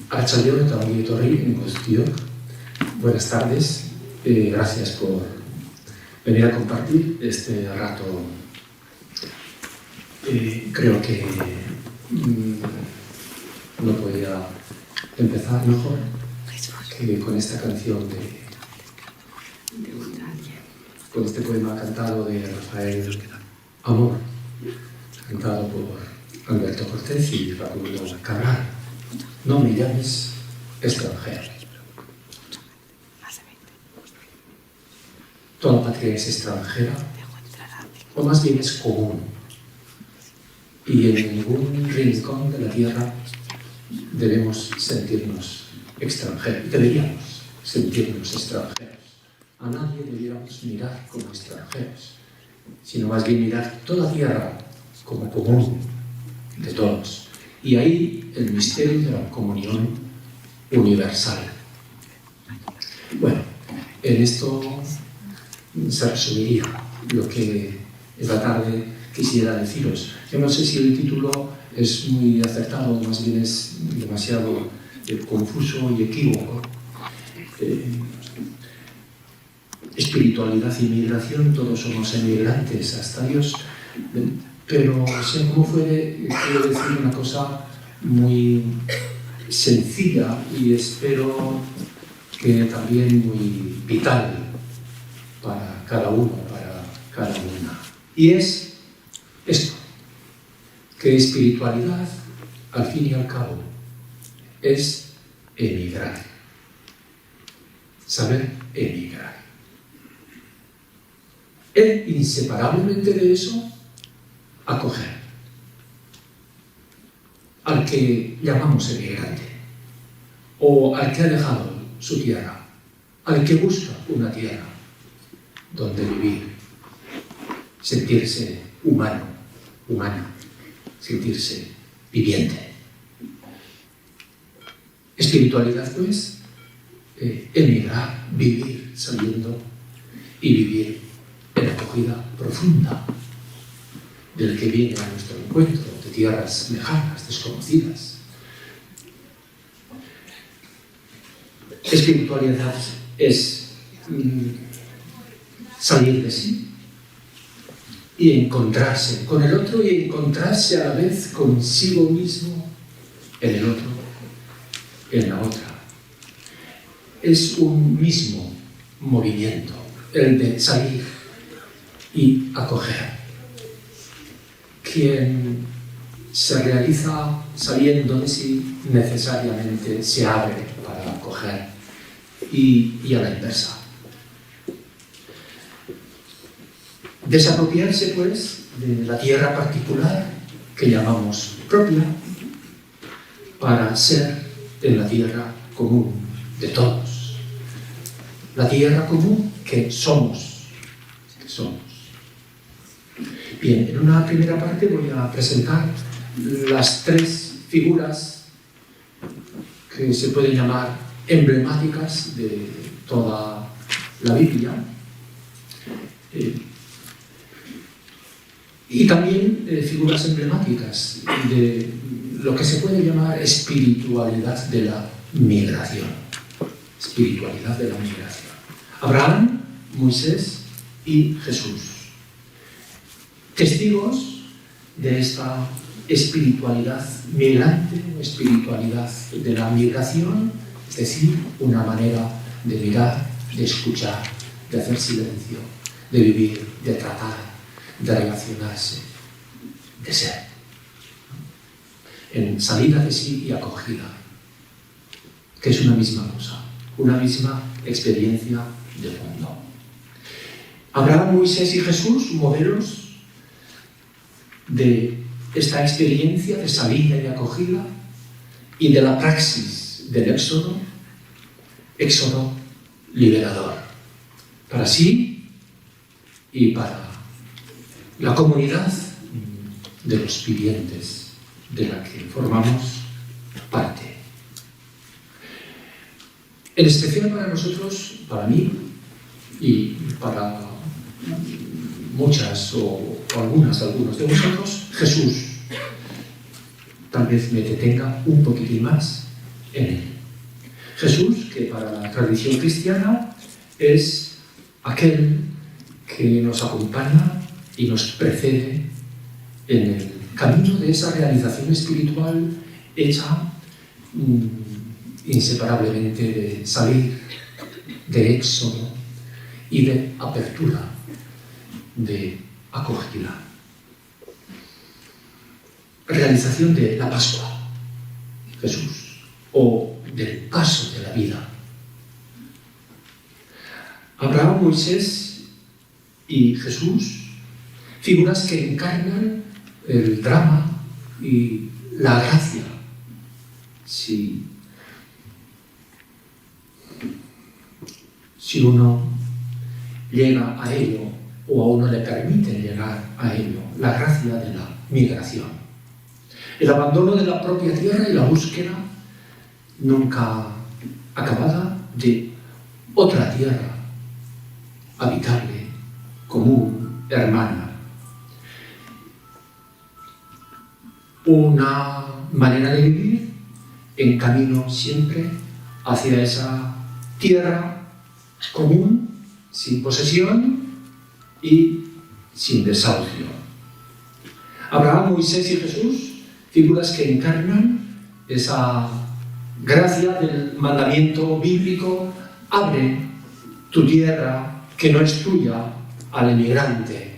Arratsaldeon eta ongi etorri guztiok. Buenas tardes. Gracias por venir a compartir este rato. Creo que no podía empezar mejor que con esta canción con este poema cantado de Rafael Amor, cantado por Alberto Cortés y Facundo Cabral. No me llames extranjero. Toda patria es extranjera, o más bien es común. Y en ningún rincón de la tierra debemos sentirnos extranjeros. Deberíamos sentirnos extranjeros. A nadie deberíamos mirar como extranjeros, sino más bien mirar toda tierra como común de todos. Y ahí el misterio de la comunión universal. Bueno, en esto se resumiría lo que esta tarde quisiera deciros. Yo no sé si el título es muy acertado, más bien es demasiado confuso y equívoco. Espiritualidad y migración, todos somos emigrantes hasta Dios. Pero, sea como fuere, quiero decir una cosa muy sencilla y espero que también muy vital para cada uno, para cada una. Y es esto, que espiritualidad, al fin y al cabo, es emigrar. Saber emigrar. Inseparablemente de eso, acoger al que llamamos emigrante o al que ha dejado su tierra, al que busca una tierra donde vivir, sentirse humano, sentirse viviente. Espiritualidad, pues, emigrar, vivir saliendo y vivir en acogida profunda del que viene a nuestro encuentro, de tierras lejanas, desconocidas. Espiritualidad es salir de sí y encontrarse con el otro y encontrarse a la vez consigo mismo en el otro, en la otra. Es un mismo movimiento, el de salir y acoger. Quien se realiza saliendo de sí necesariamente se abre para acoger y a la inversa. Desapropiarse, pues, de la tierra particular que llamamos propia para ser en la tierra común de todos. La tierra común que somos. Bien, en una primera parte voy a presentar las tres figuras que se pueden llamar emblemáticas de toda la Biblia y también figuras emblemáticas de lo que se puede llamar espiritualidad de la migración. Espiritualidad de la migración. Abraham, Moisés y Jesús. Testigos de esta espiritualidad migrante, espiritualidad de la migración, es decir, una manera de mirar, de escuchar, de hacer silencio, de vivir, de tratar, de relacionarse, de ser. En salida de sí y acogida, que es una misma cosa, una misma experiencia de mundo. Abraham, Moisés y Jesús, modelos de esta experiencia de salida y acogida y de la praxis del éxodo liberador, para sí y para la comunidad de los vivientes de la que formamos parte. En especial para nosotros, para mí y para muchas o algunos de vosotros, Jesús. Tal vez me detenga un poquitín más en él. Jesús, que para la tradición cristiana es aquel que nos acompaña y nos precede en el camino de esa realización espiritual hecha inseparablemente de salir, de éxodo y de apertura, de acogida. Realización de la Pascua, Jesús, o del paso de la vida. Abraham, Moisés y Jesús, figuras que encarnan el drama y la gracia. Si uno llega a ello, o a uno le permite llegar a ello, la gracia de la migración. El abandono de la propia tierra y la búsqueda nunca acabada de otra tierra habitable, común, hermana. Una manera de vivir en camino siempre hacia esa tierra común, sin posesión y sin desahucio. Abraham, Moisés y Jesús, figuras que encarnan esa gracia del mandamiento bíblico: abre tu tierra que no es tuya al emigrante,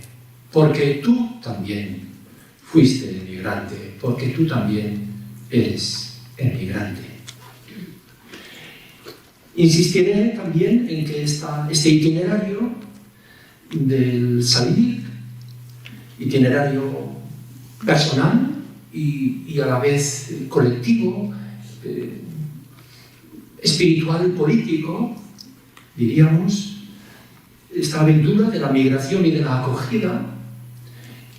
porque tú también fuiste emigrante, porque tú también eres emigrante. Insistiré también en que este itinerario del salir, itinerario personal y a la vez colectivo, espiritual, político, diríamos, esta aventura de la migración y de la acogida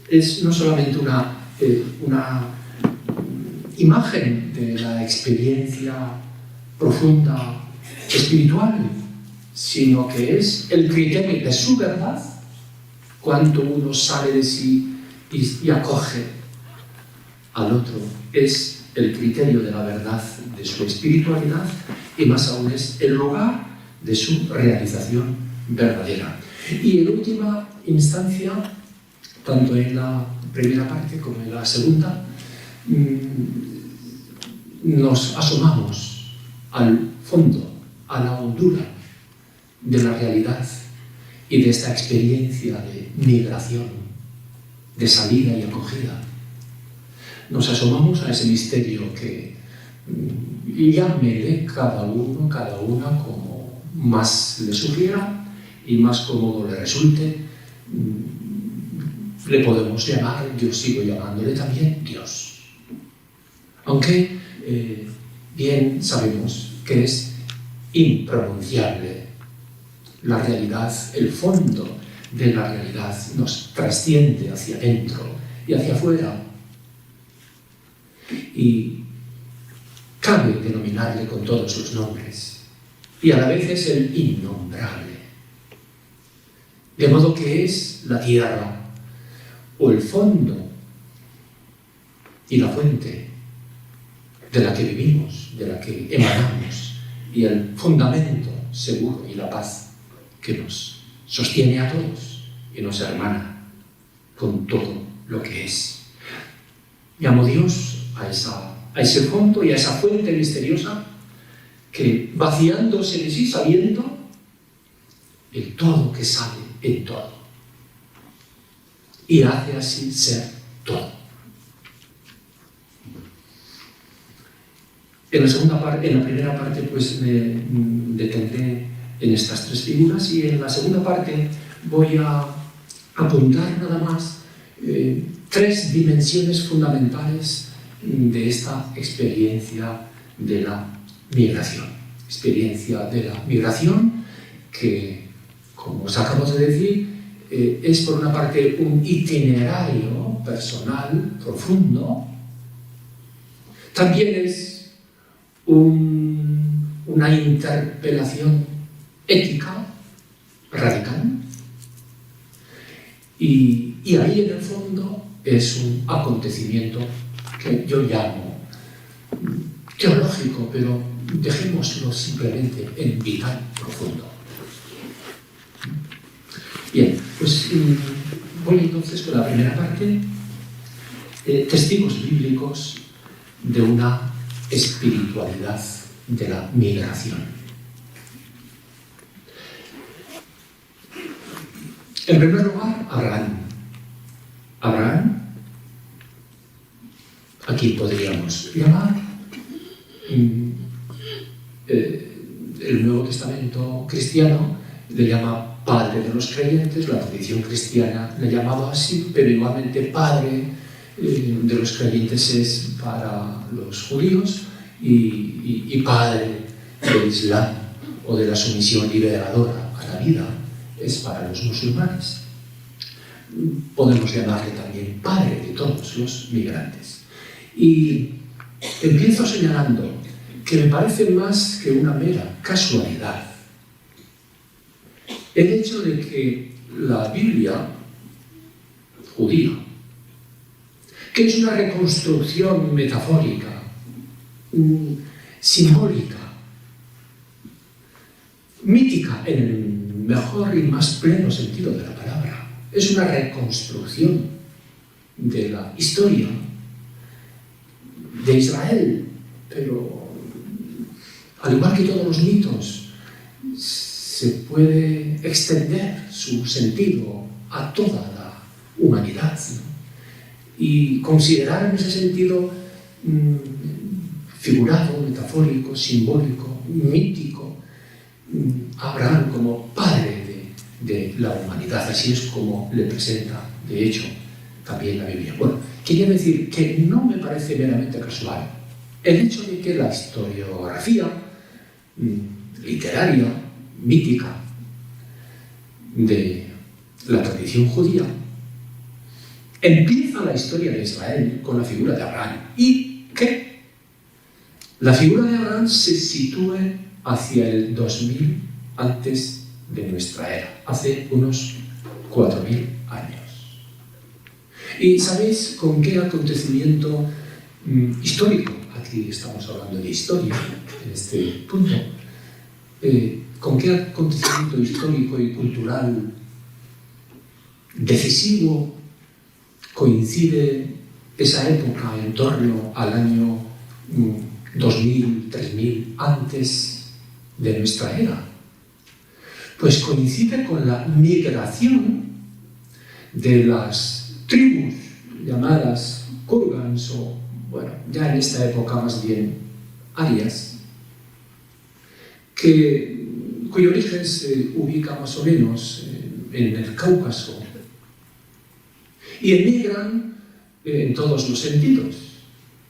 es no solamente una imagen de la experiencia profunda espiritual, sino que es el criterio de su verdad cuando uno sale de sí y acoge al otro. Es el criterio de la verdad de su espiritualidad y más aún es el lugar de su realización verdadera. Y en última instancia, tanto en la primera parte como en la segunda, nos asomamos al fondo, a la hondura de la realidad y de esta experiencia de migración, de salida y acogida. Nos asomamos a ese misterio que llámele cada uno, cada una como más le sugiera y más cómodo le resulte. Le podemos llamar, yo sigo llamándole también Dios. Aunque bien sabemos que es impronunciable. La realidad, el fondo de la realidad nos trasciende hacia adentro y hacia afuera. Y cabe denominarle con todos sus nombres. Y a la vez es el innombrable. De modo que es la tierra, o el fondo y la fuente de la que vivimos, de la que emanamos, y el fundamento seguro y la paz que nos sostiene a todos y nos hermana con todo lo que es. Llamo Dios a ese fondo y a esa fuente misteriosa que, vaciándose de sí, sabiendo el todo que sale en todo, y hace así ser todo. En la primera parte pues me detendré en estas tres figuras, y en la segunda parte voy a apuntar nada más tres dimensiones fundamentales de esta experiencia de la migración. Experiencia de la migración que, como os acabo de decir, es por una parte un itinerario personal profundo, también es una interpelación ética radical y ahí en el fondo es un acontecimiento que yo llamo teológico, pero dejémoslo simplemente en vital profundo. Bien, pues voy entonces con la primera parte, testigos bíblicos de una espiritualidad de la migración. En primer lugar, Abraham. Abraham, aquí podríamos llamar el Nuevo Testamento cristiano le llama padre de los creyentes, la tradición cristiana le ha llamado así, pero igualmente padre de los creyentes es para los judíos y padre del Islam o de la sumisión liberadora a la vida es para los musulmanes. Podemos llamarle también padre de todos los migrantes. Y empiezo señalando que me parece más que una mera casualidad el hecho de que la Biblia judía, que es una reconstrucción metafórica, simbólica, mítica en el mejor y más pleno sentido de la palabra, es una reconstrucción de la historia de Israel, pero al igual que todos los mitos, se puede extender su sentido a toda la humanidad, ¿no? Y considerar en ese sentido figurado, metafórico, simbólico, mítico, a Abraham como padre de la humanidad. Así es como le presenta, de hecho, también la Biblia. Bueno, quería decir que no me parece meramente casual el hecho de que la historiografía literaria, mítica, de la tradición judía, empieza la historia de Israel con la figura de Abraham y que la figura de Abraham se sitúe hacia el 2000 antes de nuestra era, hace unos 4000 años. ¿Y sabéis con qué acontecimiento histórico? Aquí estamos hablando de historia en este punto. ¿Con qué acontecimiento histórico y cultural decisivo coincide esa época en torno al año 2000, 3000 antes de nuestra era? Pues coincide con la migración de las tribus llamadas kurgans o, bueno, ya en esta época más bien arias, cuyo origen se ubica más o menos en el Cáucaso y emigran en todos los sentidos,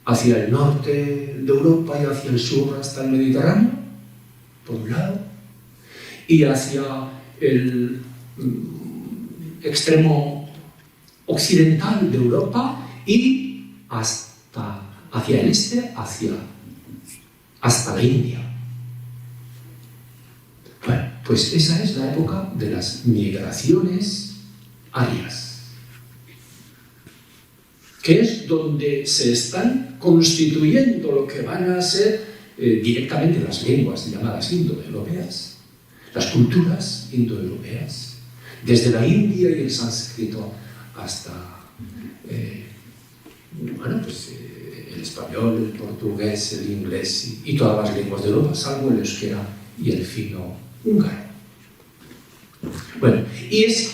hacia el norte de Europa y hacia el sur hasta el Mediterráneo, por un lado, y hacia el extremo occidental de Europa y hacia el este, hasta la India. Bueno, pues esa es la época de las migraciones arias, que es donde se están constituyendo lo que van a ser directamente las lenguas llamadas indoeuropeas, las culturas indoeuropeas, desde la India y el sánscrito hasta el español, el portugués, el inglés y todas las lenguas de Europa, salvo el euskera y el fino húngaro. Bueno, y es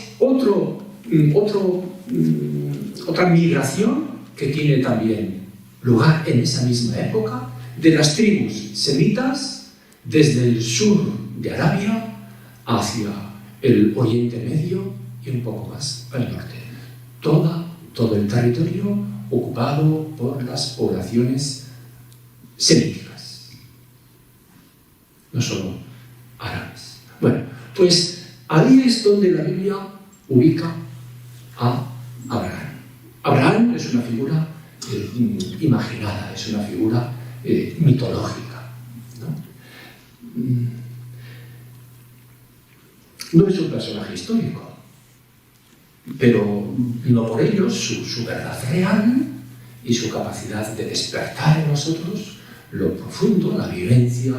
otra migración que tiene también lugar en esa misma época de las tribus semitas desde el sur de Arabia hacia el Oriente Medio y un poco más al norte. Toda todo el territorio ocupado por las poblaciones semíticas, no solo árabes. Bueno, pues ahí es donde la Biblia ubica a Abraham. Abraham es una figura imaginada, es una figura mitológica, ¿no? No es un personaje histórico, pero no por ello su verdad real y su capacidad de despertar en nosotros lo profundo, la vivencia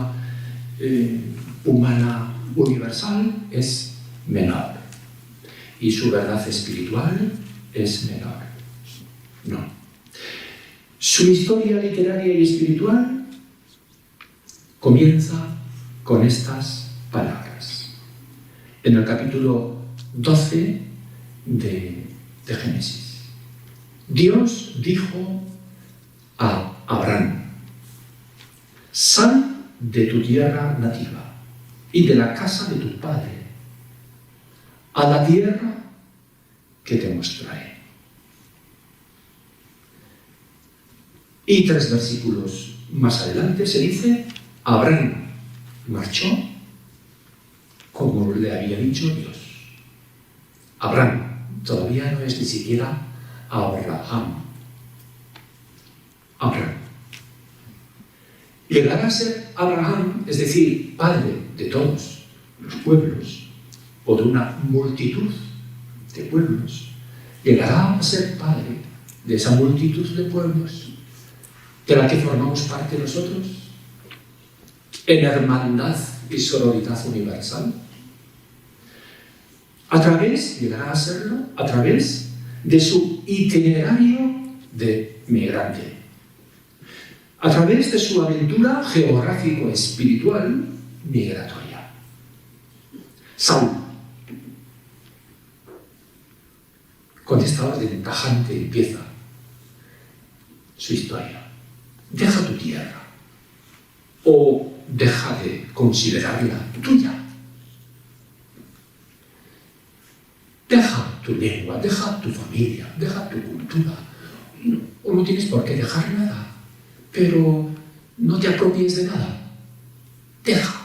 humana universal es menor. Y su verdad espiritual es menor. No. Su historia literaria y espiritual comienza con estas palabras. En el capítulo 12 de Génesis. Dios dijo a Abraham: sal de tu tierra nativa y de la casa de tu padre a la tierra que te mostraré. Y 3 versículos más adelante se dice: Abraham marchó como le había dicho Dios. Abraham todavía no es ni siquiera Abraham. Abraham. Llegará a ser Abraham, es decir, padre de todos los pueblos, o de una multitud de pueblos. Llegará a ser padre de esa multitud de pueblos de la que formamos parte nosotros, en hermandad y sororidad universal. Llegará a serlo a través de su itinerario de migrante, a través de su aventura geográfico-espiritual migratoria. Saúl, con esta orden tajante empieza su historia. Deja tu tierra, o deja de considerarla tuya. Deja tu lengua, deja tu familia, deja tu cultura. No tienes por qué dejar nada, pero no te apropies de nada. Deja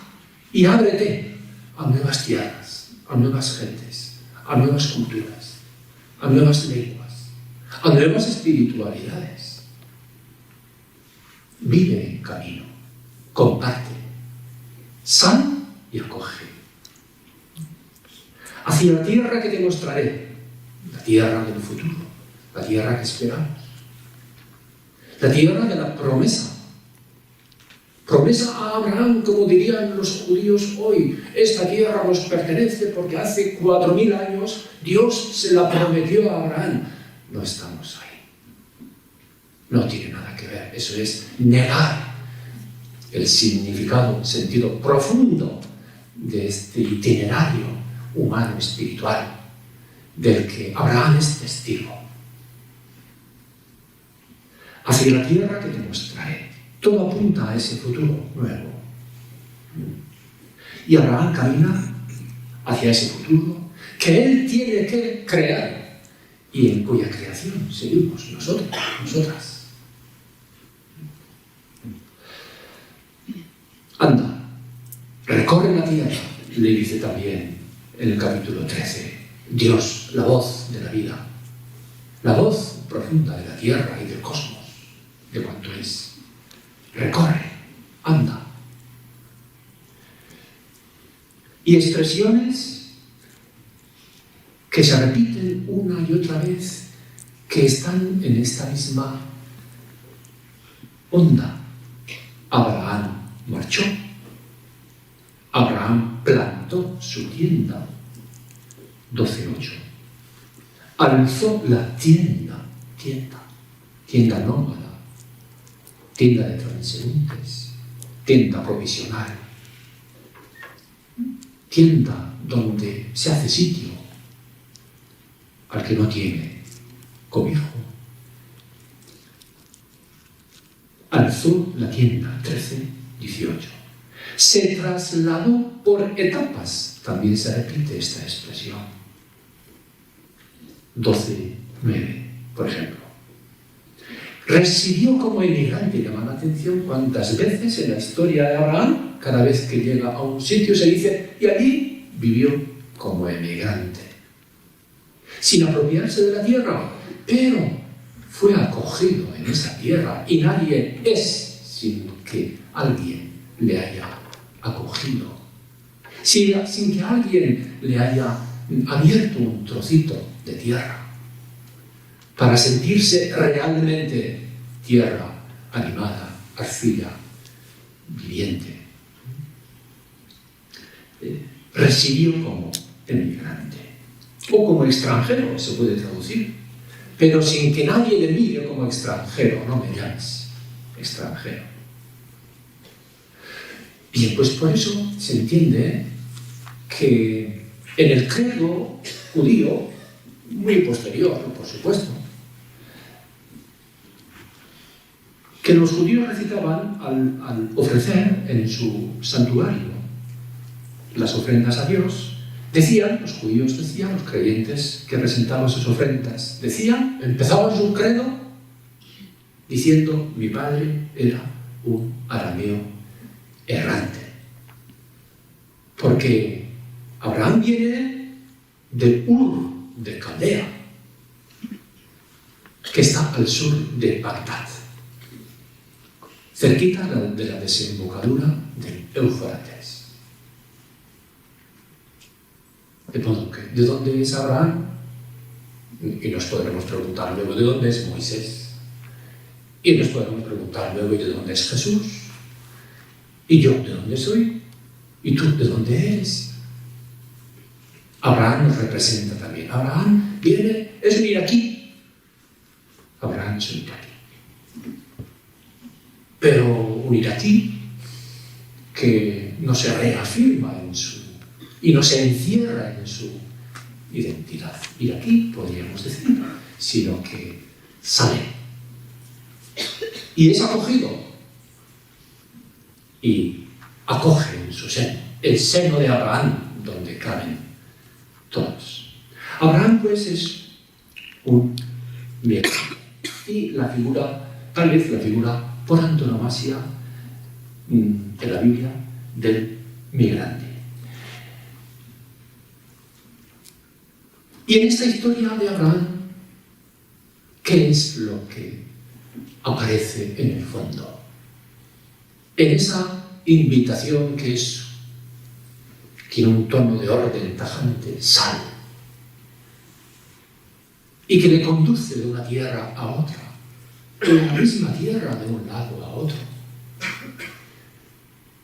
y ábrete a nuevas tierras, a nuevas gentes, a nuevas culturas, a nuevas lenguas, a nuevas espiritualidades. Vive en camino, comparte, sal y acoge. Hacia la tierra que te mostraré, la tierra del futuro, la tierra que esperamos, la tierra de la promesa. Promesa a Abraham, como dirían los judíos hoy: esta tierra nos pertenece porque hace 4000 años Dios se la prometió a Abraham. No estamos ahí. No tiene nada que ver. Eso es negar el significado, el sentido profundo de este itinerario humano espiritual del que Abraham es testigo. Hacia la tierra que te mostraré. Todo apunta a ese futuro nuevo. Y Abraham camina hacia ese futuro que él tiene que crear y en cuya creación seguimos nosotros, nosotras. Anda, recorre la tierra, le dice también en el capítulo 13, Dios, la voz de la vida, la voz profunda de la tierra y del cosmos, de cuanto es. Recorre, anda. Y expresiones que se repiten una y otra vez, que están en esta misma onda. Abraham marchó. Abraham plantó su tienda. 12:8. Alzó la tienda nómada, tienda de transeúntes, tienda provisional, tienda donde se hace sitio al que no tiene cobijo. Alzó la tienda, 13:18. Se trasladó por etapas, también se repite esta expresión. 12:9. por ejemplo. Residió como emigrante, llama la atención cuántas veces en la historia de Abraham, cada vez que llega a un sitio se dice, y allí vivió como emigrante, sin apropiarse de la tierra, pero fue acogido en esa tierra y nadie es sin que alguien le haya acogido, sin que alguien le haya abierto un trocito de tierra para sentirse realmente tierra animada, arcilla, viviente. Residió como emigrante o como extranjero, se puede traducir, pero sin que nadie le mire como extranjero. No me llames extranjero. Bien, pues por eso se entiende que en el credo judío, muy posterior, por supuesto, que los judíos recitaban al ofrecer en su santuario las ofrendas a Dios, decían, los judíos decían, los creyentes que presentaban sus ofrendas, decían, empezaban su credo diciendo, mi padre era un arameo errante. Porque Abraham viene de Ur, de Caldea, que está al sur de Bagdad, cerquita de la desembocadura del Éufrates. De modo que, ¿de dónde es Abraham? Y nos podremos preguntar luego, ¿de dónde es Moisés? Y nos podremos preguntar luego, ¿y de dónde es Jesús? ¿Y yo de dónde soy? ¿Y tú de dónde eres? Abraham nos representa también. Abraham es un iraquí. Abraham es un iraquí. Pero un iraquí que no se reafirma y no se encierra en su identidad iraquí, podríamos decir, sino que sale. Y es acogido. Y acoge en su seno, el seno de Abraham, donde caben todos. Abraham, pues, es un migrante. Y la figura, tal vez la figura por antonomasia en la Biblia del migrante. Y en esta historia de Abraham, ¿qué es lo que aparece en el fondo? En esa invitación que tiene un tono de orden tajante, sal, y que le conduce de una tierra a otra, de la misma tierra de un lado a otro,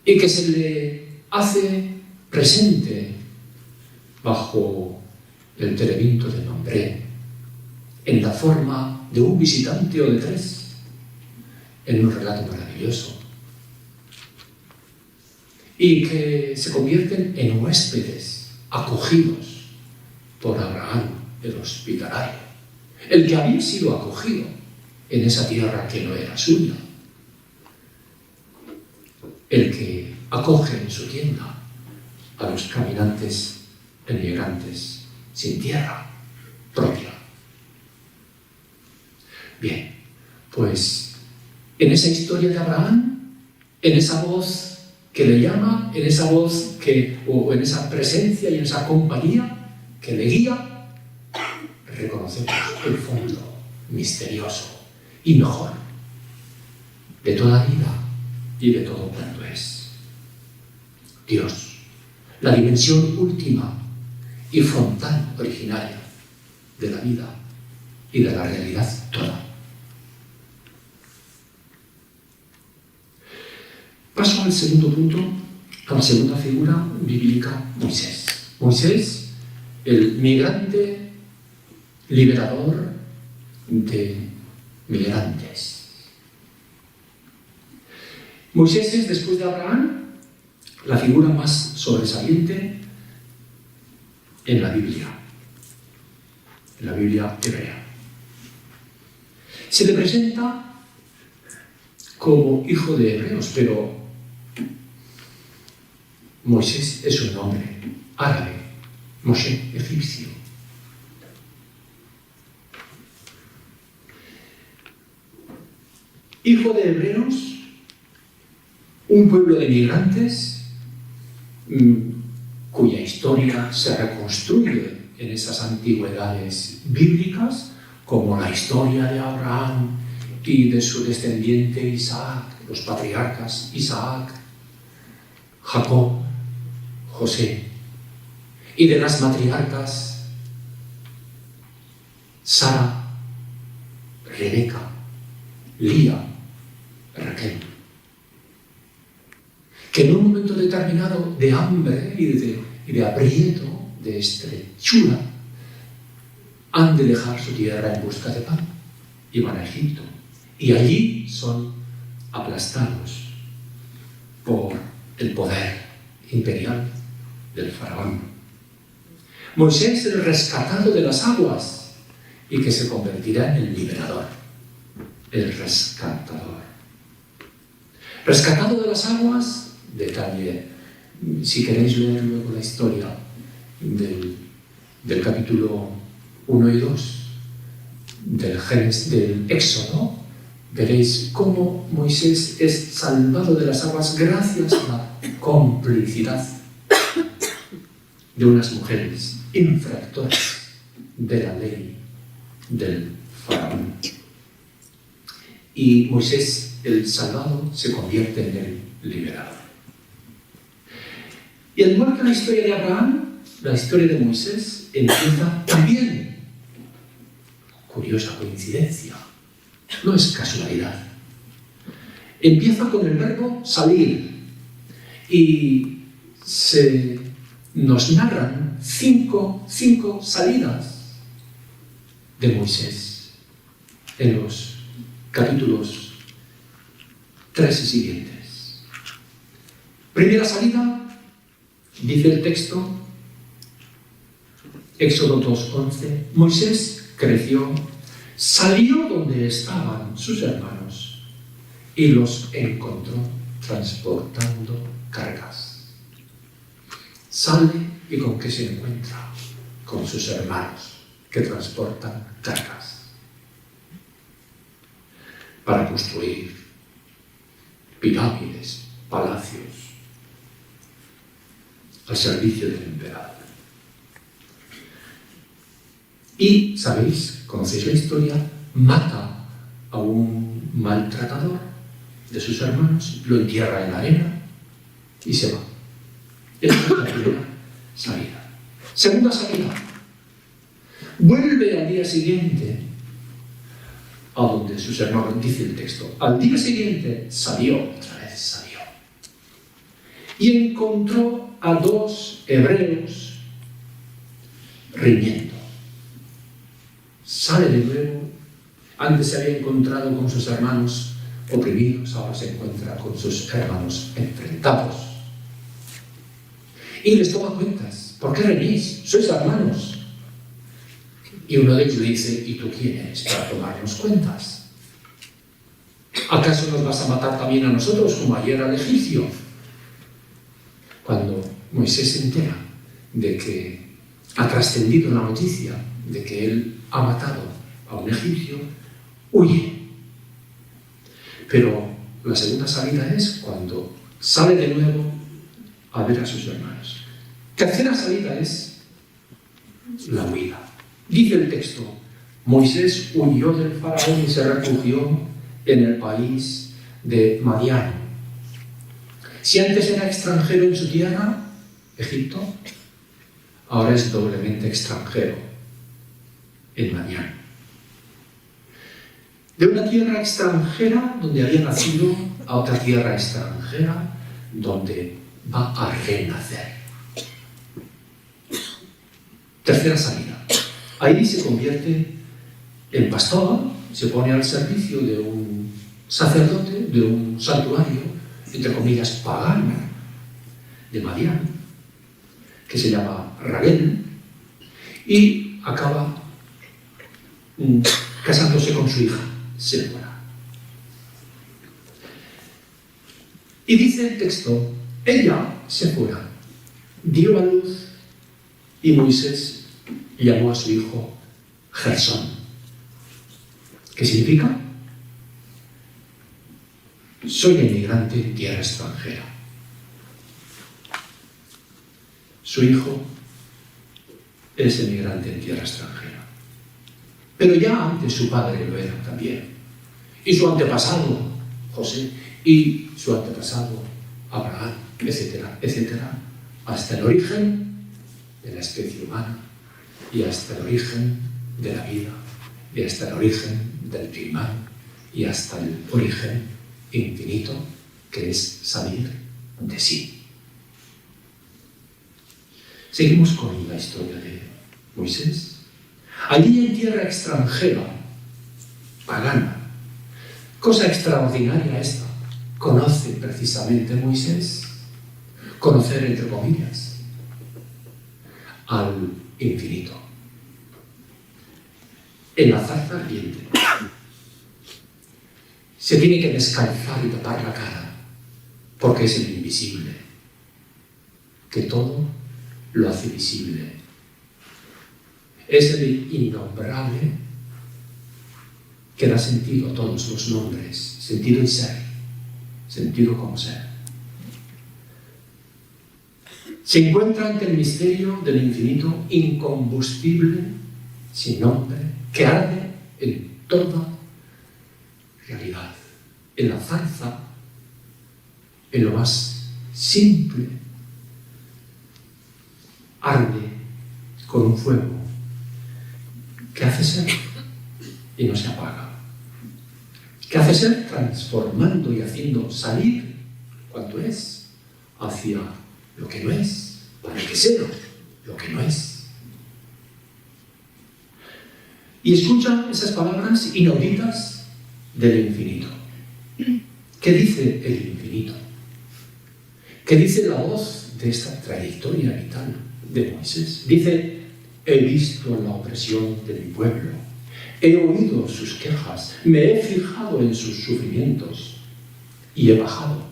y que se le hace presente bajo el terebinto de Mambré, en la forma de un visitante o de tres, en un relato maravilloso, y que se convierten en huéspedes acogidos por Abraham, el hospitalario, el que había sido acogido en esa tierra que no era suya, el que acoge en su tienda a los caminantes emigrantes sin tierra propia. Bien, pues en esa historia de Abraham, en esa voz que le llama, en esa voz o en esa presencia y en esa compañía que le guía, reconocemos el fondo misterioso y mejor de toda vida y de todo cuanto es. Dios, la dimensión última y frontal originaria de la vida y de la realidad toda. Paso al segundo punto, a la segunda figura bíblica, Moisés. Moisés, el migrante liberador de migrantes. Moisés es, después de Abraham, la figura más sobresaliente en la Biblia hebrea. Se le presenta como hijo de hebreos, pero Moisés es un nombre árabe, Moshe, egipcio. hijo de hebreos, un pueblo de migrantes cuya historia se reconstruye en esas antigüedades bíblicas, como la historia de Abraham y de su descendiente Isaac, los patriarcas Isaac, Jacob, José, y de las matriarcas Sara, Rebeca, Lía, Raquel, que en un momento determinado de hambre y de aprieto, de estrechura, han de dejar su tierra en busca de pan y van a Egipto. Y allí son aplastados por el poder imperial del faraón. Moisés, el rescatado de las aguas y que se convertirá en el liberador, el rescatador. Rescatado de las aguas, detalle, si queréis leer luego la historia del capítulo 1 y 2 del Éxodo, veréis cómo Moisés es salvado de las aguas gracias a la complicidad de unas mujeres infractoras de la ley del faraón. Y Moisés, el salvado, se convierte en el liberado. Y al igual que la historia de Abraham, la historia de Moisés empieza también, curiosa coincidencia, no es casualidad, empieza con el verbo salir y nos narran cinco salidas de Moisés en los capítulos 3 y siguientes. Primera salida, dice el texto, Éxodo 2:11, Moisés creció, salió donde estaban sus hermanos y los encontró transportando cargas. Sale y ¿con qué se encuentra? Con sus hermanos que transportan cargas para construir pirámides, palacios al servicio del emperador. Y, ¿sabéis? Conocéis la historia, mata a un maltratador de sus hermanos, lo entierra en la arena y se va. Esa es la primera salida. Segunda salida. Vuelve al día siguiente a donde sus hermanos, dice el texto. Al día siguiente salió, otra vez salió. Y encontró a 2 hebreos riñendo. Sale de nuevo. Antes se había encontrado con sus hermanos oprimidos, ahora se encuentra con sus hermanos enfrentados. Y les toma cuentas. ¿Por qué reñís? Sois hermanos. Y uno de ellos le dice, ¿y tú quién eres para tomarnos cuentas? ¿Acaso nos vas a matar también a nosotros como ayer al egipcio? Cuando Moisés se entera de que ha trascendido la noticia de que él ha matado a un egipcio, huye. Pero la segunda salida es cuando sale de nuevo a ver a sus hermanos. Tercera salida es la huida. Dice el texto, Moisés huyó del faraón y se refugió en el país de Madián. Si antes era extranjero en su tierra, Egipto, ahora es doblemente extranjero en Madián. De una tierra extranjera donde había nacido a otra tierra extranjera donde va a renacer. Tercera salida. Ahí se convierte en pastor, se pone al servicio de un sacerdote, de un santuario, entre comillas, pagano, de Madián, que se llama Raguel, y acaba casándose con su hija, Séfora. Y dice el texto, ella, Séfora, dio a luz y Moisés llamó a su hijo Gersón. ¿Qué significa? soy emigrante en tierra extranjera. Su hijo es emigrante en tierra extranjera. Pero ya antes su padre lo era también. Y su antepasado, José, y su antepasado, Abraham, etcétera, etcétera, hasta el origen de la especie humana y hasta el origen de la vida y hasta el origen del primado y hasta el origen infinito que es salir de sí. Seguimos con la historia de Moisés. Allí en tierra extranjera, pagana, cosa extraordinaria esta, conoce precisamente Moisés, conocer entre comillas, al infinito. En la zarza ardiente se tiene que descalzar y tapar la cara, porque es el invisible, que todo lo hace visible. Es el innombrable que da sentido a todos los nombres, sentido y ser, sentido como ser. Se encuentra ante el misterio del infinito incombustible, sin nombre, que arde en toda realidad, en la zarza, en lo más simple, arde con un fuego que hace ser y no se apaga, que hace ser transformando y haciendo salir cuanto es hacia lo que no es, para que sea lo que no es. Y escucha esas palabras inauditas del infinito. ¿Qué dice el infinito? ¿Qué dice la voz de esta trayectoria vital de Moisés? Dice: he visto la opresión de mi pueblo, he oído sus quejas, me he fijado en sus sufrimientos y he bajado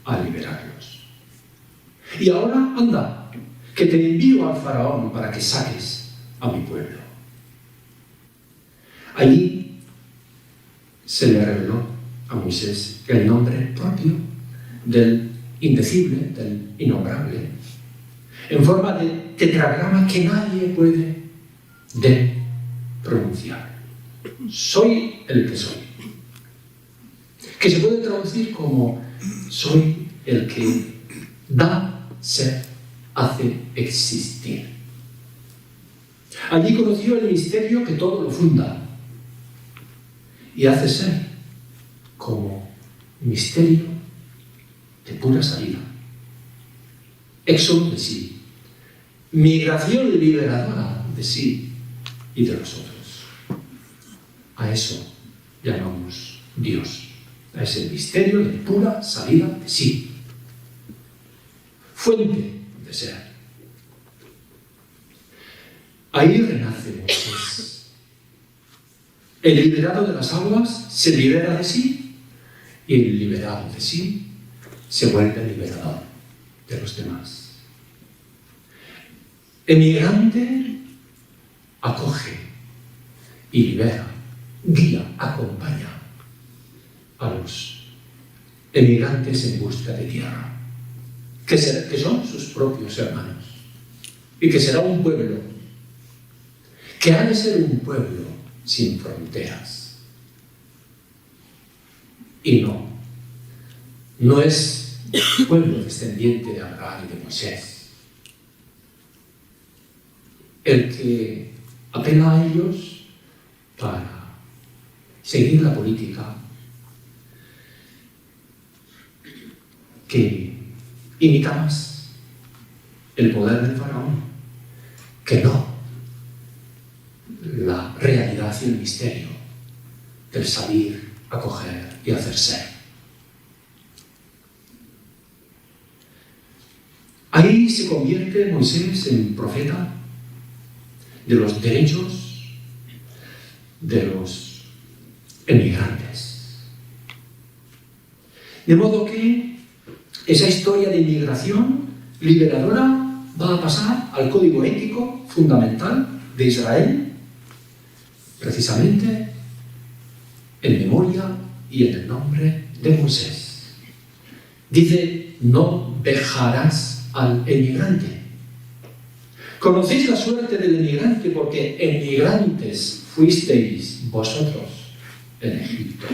a liberarlos. Y ahora, anda, que te envío al faraón para que saques a mi pueblo. Allí se le reveló a Moisés el nombre propio del indecible, del innombrable, en forma de tetragrama que nadie puede pronunciar. Soy el que soy. Que se puede traducir como soy el que da ser, hace existir. Allí conoció el misterio que todo lo funda y hace ser como misterio de pura salida. Éxodo de sí. Migración liberadora de sí y de los otros. A eso llamamos Dios. A ese misterio de pura salida de sí. Fuente de ser. Ahí renace Moisés. El liberado de las aguas se libera de sí y el liberado de sí se vuelve liberador de los demás. Emigrante acoge y libera, guía, acompaña a los emigrantes en busca de tierra, que son sus propios hermanos, y que será un pueblo, que ha de ser un pueblo sin fronteras. Y no es pueblo descendiente de Abraham y de Moisés el que apela a ellos para seguir la política que imita más el poder del faraón que no la realidad y el misterio del salir, acoger y hacer ser. Ahí se convierte Moisés en profeta de los derechos de los emigrantes. De modo que esa historia de inmigración liberadora va a pasar al código ético fundamental de Israel, precisamente en memoria y en el nombre de Moisés. Dice, no vejarás al emigrante. Conocéis la suerte del emigrante porque emigrantes fuisteis vosotros en Egipto.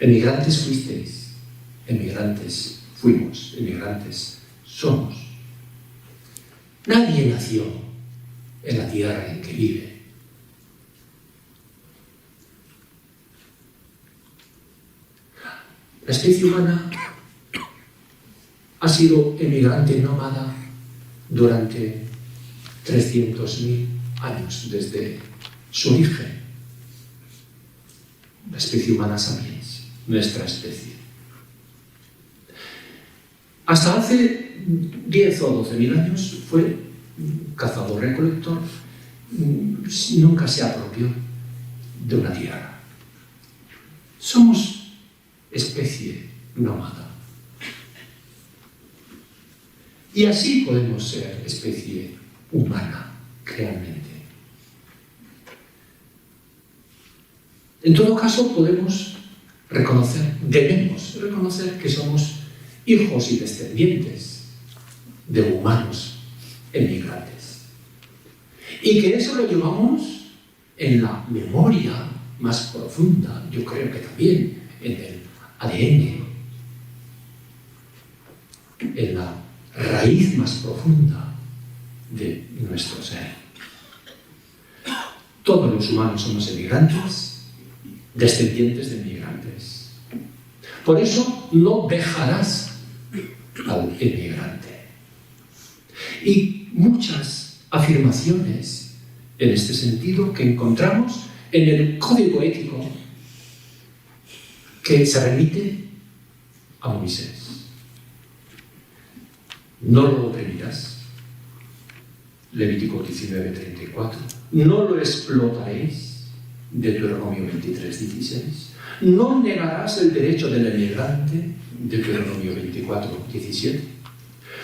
Emigrantes fuisteis, emigrantes fuimos, emigrantes somos. Nadie nació en la tierra en que vive. La especie humana ha sido emigrante nómada durante 300.000 años desde su origen. La especie humana sapiens, nuestra especie. Hasta hace 10 o 12.000 años fue cazador-recolector, nunca se apropió de una tierra. Somos especie nómada. Y así podemos ser especie humana, realmente. En todo caso, podemos reconocer, debemos reconocer que somos hijos y descendientes de humanos emigrantes. Y que eso lo llevamos en la memoria más profunda, yo creo que también en el ADN, en la raíz más profunda de nuestro ser. Todos los humanos somos emigrantes, descendientes de emigrantes. Por eso no dejarás al emigrante. Y muchas afirmaciones en este sentido que encontramos en el código ético que se remite a Moisés. No lo oprimirás, Levítico 19:34. No lo explotaréis, Deuteronomio 23:16. No negarás el derecho del emigrante, Deuteronomio 24:17.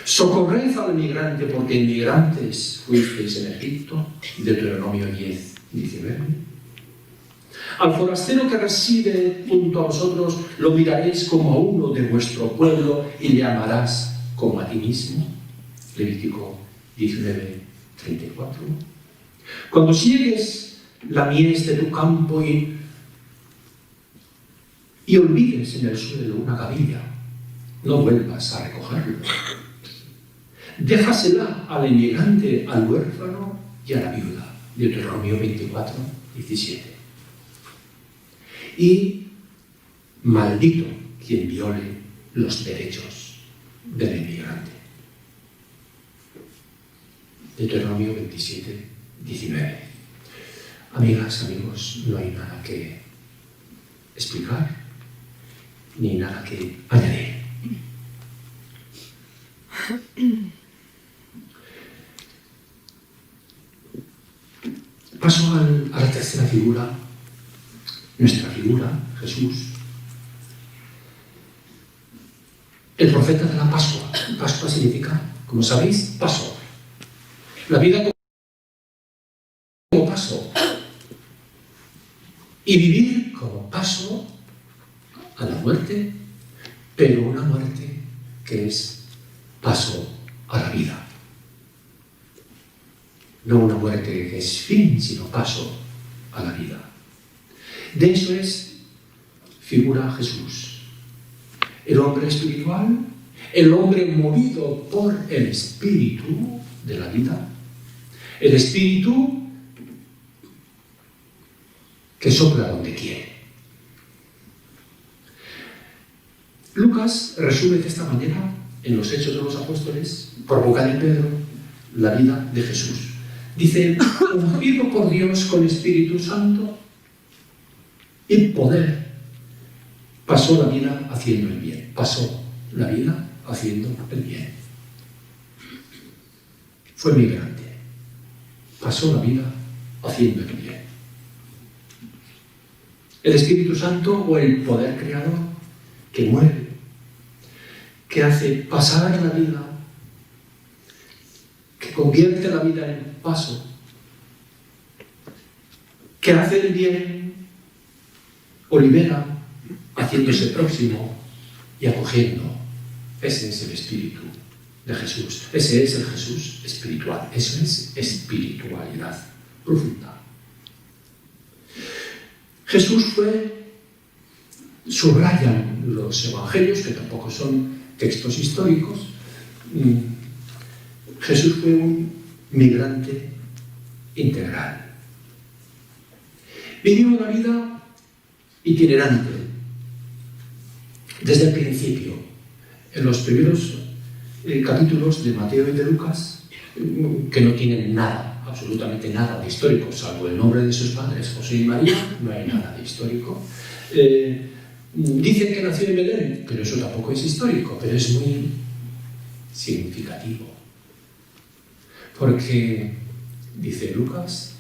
Socorred al emigrante porque emigrantes fuisteis en Egipto, Deuteronomio 10:19. Al forastero que reside junto a vosotros lo miraréis como a uno de vuestro pueblo y le amarás como a ti mismo, Levítico 19:34. Cuando siegues la mies de tu campo y olvides en el suelo una gavilla, no vuelvas a recogerlo. Déjasela al emigrante, al huérfano y a la viuda, Deuteronomio 24:17. Y maldito quien viole los derechos del emigrante. Deuteronomio 27:19. Amigas, amigos, no hay nada que explicar ni nada que añadir. Paso a la tercera figura, nuestra figura, Jesús. El profeta de la Pascua. Pascua significa, como sabéis, paso. La vida como paso. Y vivir como paso a la muerte, pero una muerte que es paso a la vida. No una muerte que es fin, sino paso a la vida. De eso es figura Jesús. El hombre espiritual, el hombre movido por el espíritu de la vida, el espíritu que sopla donde quiere. Lucas resume de esta manera, en los Hechos de los Apóstoles, por boca de Pedro, la vida de Jesús. Dice, ungido por Dios con Espíritu Santo y poder, pasó la vida haciendo el bien. Pasó la vida haciendo el bien. Fue migrante. Pasó la vida haciendo el bien. El Espíritu Santo o el poder creador que mueve, que hace pasar la vida, que convierte la vida en paso, que hace el bien o libera haciéndose próximo y acogiendo. Ese es el espíritu de Jesús. Ese es el Jesús espiritual. Eso es espiritualidad profunda. Jesús fue, subrayan los evangelios, que tampoco son textos históricos, Jesús fue un migrante integral. Vivió una vida itinerante desde el principio. En los primeros capítulos de Mateo y de Lucas, que no tienen nada, absolutamente nada de histórico, salvo el nombre de sus padres, José y María, no hay nada de histórico. Dicen que nació en Belén, pero eso tampoco es histórico, pero es muy significativo. Porque dice Lucas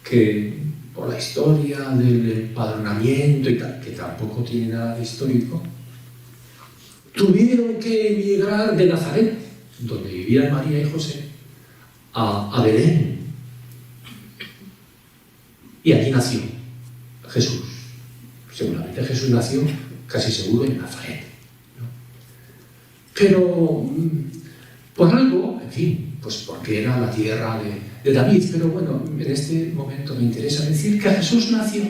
que por la historia del empadronamiento y tal, que tampoco tiene nada de histórico, tuvieron que emigrar de Nazaret, donde vivían María y José, a Belén. Y allí nació Jesús. Seguramente Jesús nació, casi seguro, en Nazaret, ¿no? Pero por algo, en fin, pues porque era la tierra de David. Pero bueno, en este momento me interesa decir que Jesús nació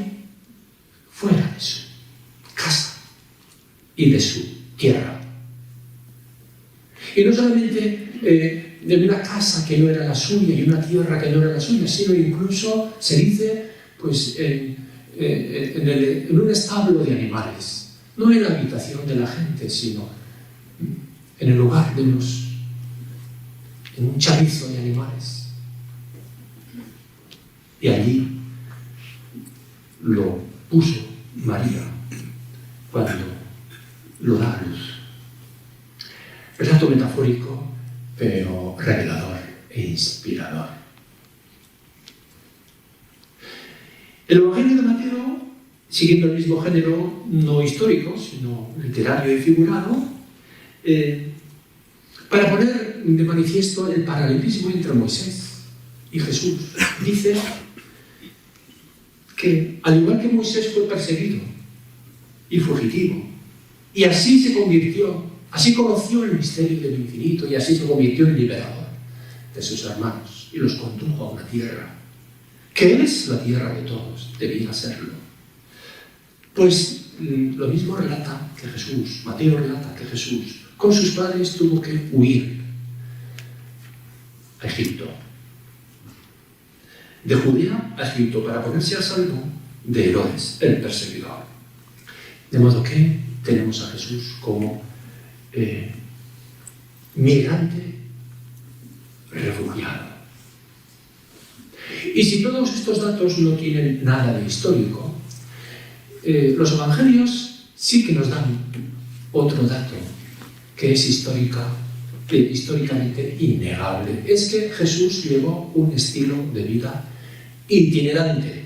fuera de su casa y de su tierra. Y no solamente de una casa que no era la suya y una tierra que no era la suya, sino incluso, se dice, pues en un establo de animales. No en la habitación de la gente, sino en el lugar en un chavizo de animales. Y allí lo puso María cuando lo da a luz. Relato metafórico, pero revelador e inspirador. El Evangelio de Mateo, siguiendo el mismo género no histórico, sino literario y figurado, para poner de manifiesto el paralelismo entre Moisés y Jesús, dice que, al igual que Moisés fue perseguido y fugitivo, y así se convirtió, así conoció el misterio del infinito, y así se convirtió en liberador de sus hermanos, y los condujo a una tierra que es la tierra de todos, debía serlo. Pues lo mismo relata que Jesús, Mateo relata que Jesús, con sus padres tuvo que huir a Egipto. De Judea a Egipto para ponerse a salvo de Herodes, el perseguidor. De modo que tenemos a Jesús como migrante refugiado. Y si todos estos datos no tienen nada de histórico, los evangelios sí que nos dan otro dato que es históricamente innegable. Es que Jesús llevó un estilo de vida itinerante.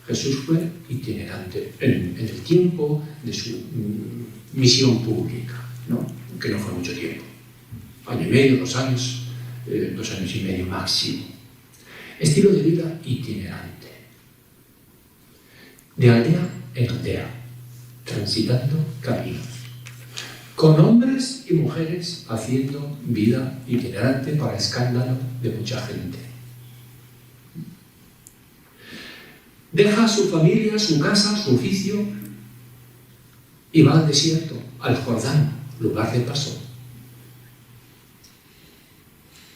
Jesús fue itinerante en el tiempo de su misión pública, ¿no? Que no fue mucho tiempo. Año y medio, 2 años, 2 años y medio máximo. Estilo de vida itinerante. De aldea en aldea, transitando caminos. Con hombres y mujeres haciendo vida itinerante para escándalo de mucha gente. Deja su familia, su casa, su oficio y va al desierto, al Jordán, lugar de paso.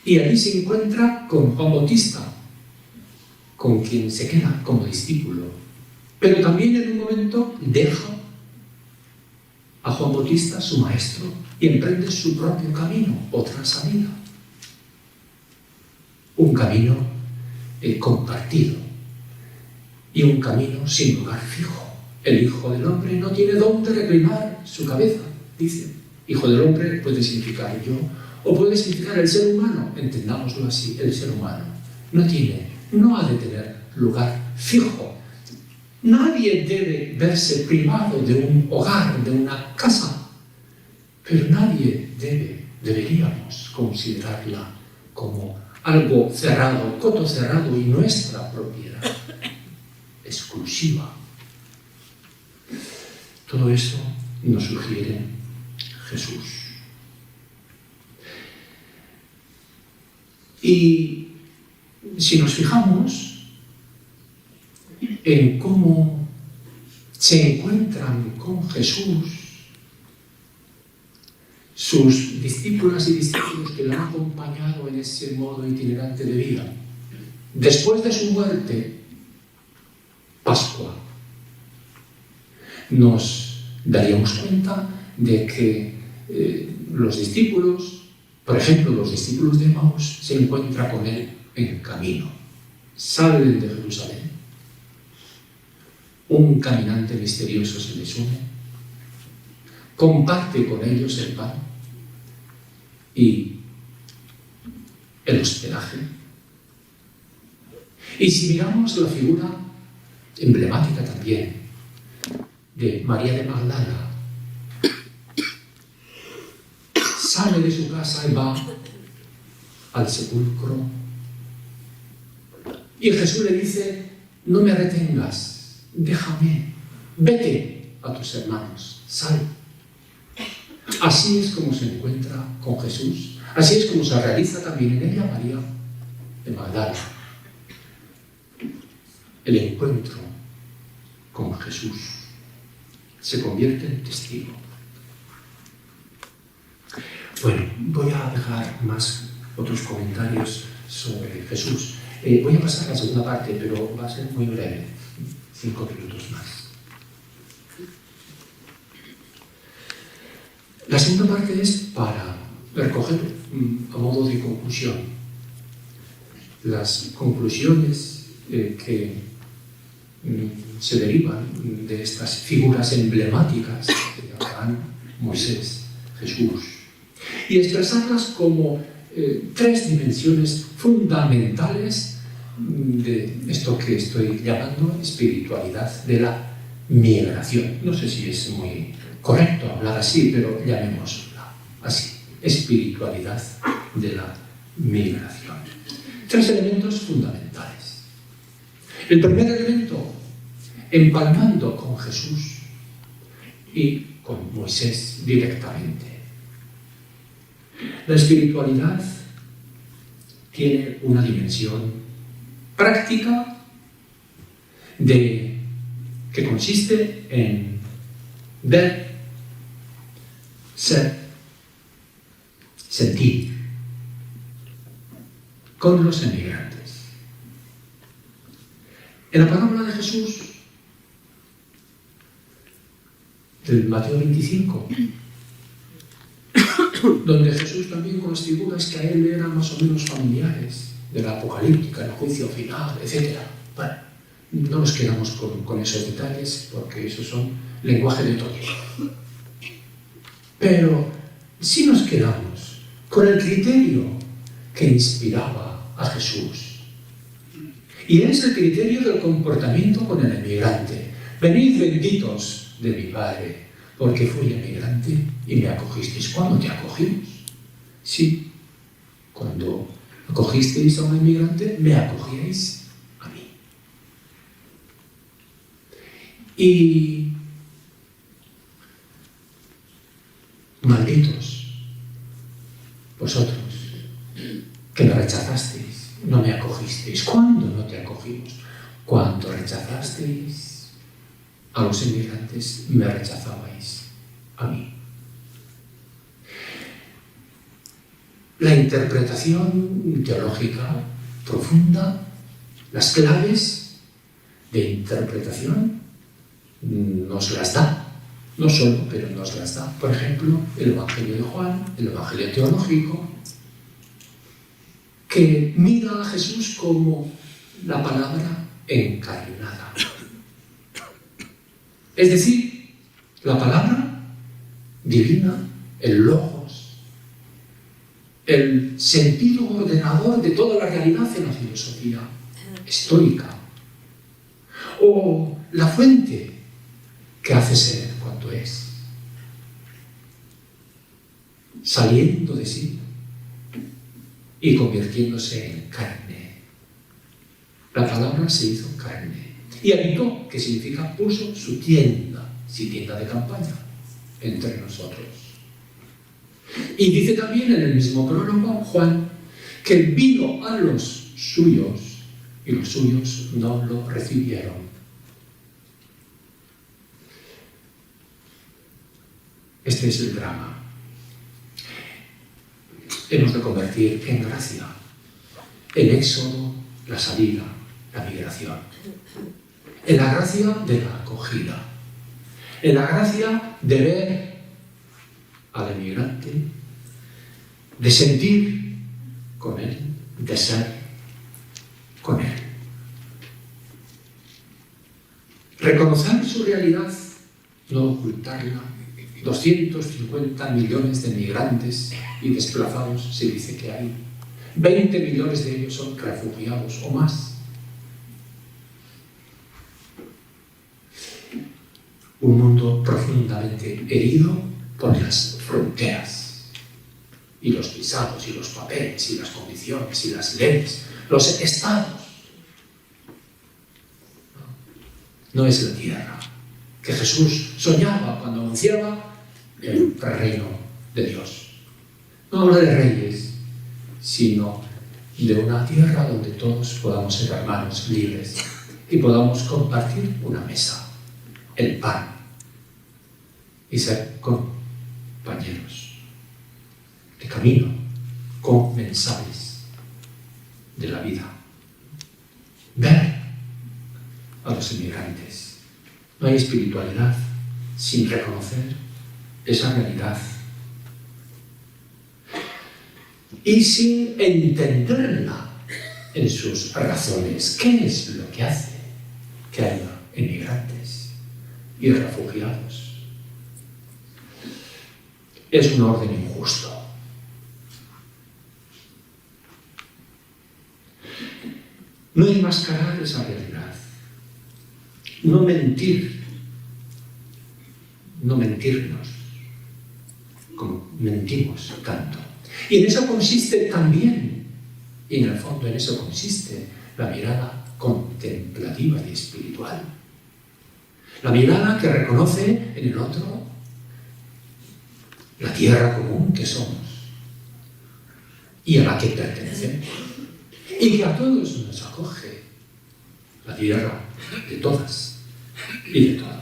Y allí se encuentra con Juan Bautista, con quien se queda como discípulo. Pero también en un momento deja a Juan Bautista, su maestro, y emprende su propio camino, otra salida. Un camino compartido y un camino sin lugar fijo. El Hijo del Hombre no tiene dónde reclinar su cabeza, dice. Hijo del Hombre puede significar yo, o puede significar el ser humano, entendámoslo así, el ser humano. No ha de tener lugar fijo. Nadie debe verse privado de un hogar, de una casa, pero nadie deberíamos considerarla como algo cerrado, coto cerrado y nuestra propiedad exclusiva. Todo eso nos sugiere Jesús. Y si nos fijamos en cómo se encuentran con Jesús sus discípulas y discípulos que le han acompañado en ese modo itinerante de vida, después de su muerte, Pascua, nos daríamos cuenta de que los discípulos, por ejemplo, los discípulos de Emaús, se encuentran con él en camino. Salen de Jerusalén. Un caminante misterioso se les une. Comparte con ellos el pan y el hospedaje. Y si miramos la figura emblemática también de María de Magdala, sale de su casa y va al sepulcro. Y Jesús le dice: no me retengas, déjame, vete a tus hermanos, sal. Así es como se encuentra con Jesús. Así es como se realiza también en ella María de Magdala. El encuentro con Jesús se convierte en testigo. Bueno, voy a dejar más otros comentarios sobre Jesús. Voy a pasar a la segunda parte, pero va a ser muy breve, 5 minutos más. La segunda parte es para recoger a modo de conclusión las conclusiones que se derivan de estas figuras emblemáticas que llamarán Moisés, Jesús, y expresarlas como 3 dimensiones fundamentales de esto que estoy llamando espiritualidad de la migración. No sé si es muy correcto hablar así, pero llamémosla así: espiritualidad de la migración. 3 elementos fundamentales. El primer elemento, empalmando con Jesús y con Moisés directamente. La espiritualidad tiene una dimensión práctica que consiste en ver, ser, sentir con los emigrantes. En la parábola de Jesús, del Mateo 25, donde Jesús también con las figuras que a él eran más o menos familiares, de la apocalíptica, el juicio final, etc. Bueno, no nos quedamos con esos detalles, porque esos son lenguaje de todos. Pero sí nos quedamos con el criterio que inspiraba a Jesús. Y es el criterio del comportamiento con el emigrante. Venid benditos de mi Padre, porque fui emigrante y me acogisteis. ¿Cuándo te acogimos? Sí, cuando acogisteis a un emigrante, me acogíais a mí. Y malditos vosotros que me rechazasteis, no me acogisteis. ¿Cuándo no te acogimos? Cuando rechazasteis a los inmigrantes, me rechazabais a mí. La interpretación teológica profunda, las claves de interpretación nos las da, no solo, pero nos las da. Por ejemplo, el Evangelio de Juan, el Evangelio teológico, que mira a Jesús como la palabra encarnada. Es decir, la palabra divina, el logos, el sentido ordenador de toda la realidad en la filosofía estoica, o la fuente que hace ser cuanto es, saliendo de sí y convirtiéndose en carne. La palabra se hizo carne y habitó, que significa puso su tienda, su tienda de campaña, entre nosotros. Y dice también en el mismo prólogo Juan que vino a los suyos y los suyos no lo recibieron. Este es el drama. Hemos de convertir en gracia el éxodo, la salida, la migración. En la gracia de la acogida. En la gracia de ver al emigrante, de sentir con él, de ser con él. Reconocer su realidad, no ocultarla. 250 millones de migrantes y desplazados se dice que hay. 20 millones de ellos son refugiados o más. Un mundo profundamente herido por las fronteras y los visados y los papeles y las condiciones y las leyes, los estados. No es la tierra que Jesús soñaba cuando anunciaba el reino de Dios. No habla de reyes, sino de una tierra donde todos podamos ser hermanos libres y podamos compartir una mesa, el pan, y ser compañeros de camino, comensales de la vida. Ver a los inmigrantes. No hay espiritualidad sin reconocer esa realidad y sin entenderla en sus razones. ¿Qué es lo que hace que haya inmigrantes y refugiados? Es un orden injusto. No enmascarar esa realidad. No mentir. No mentirnos como mentimos tanto. Y en eso consiste también, y en el fondo en eso consiste la mirada contemplativa y espiritual. La mirada que reconoce en el otro la tierra común que somos y a la que pertenecemos. Y que a todos nos acoge la tierra de todas y de todos.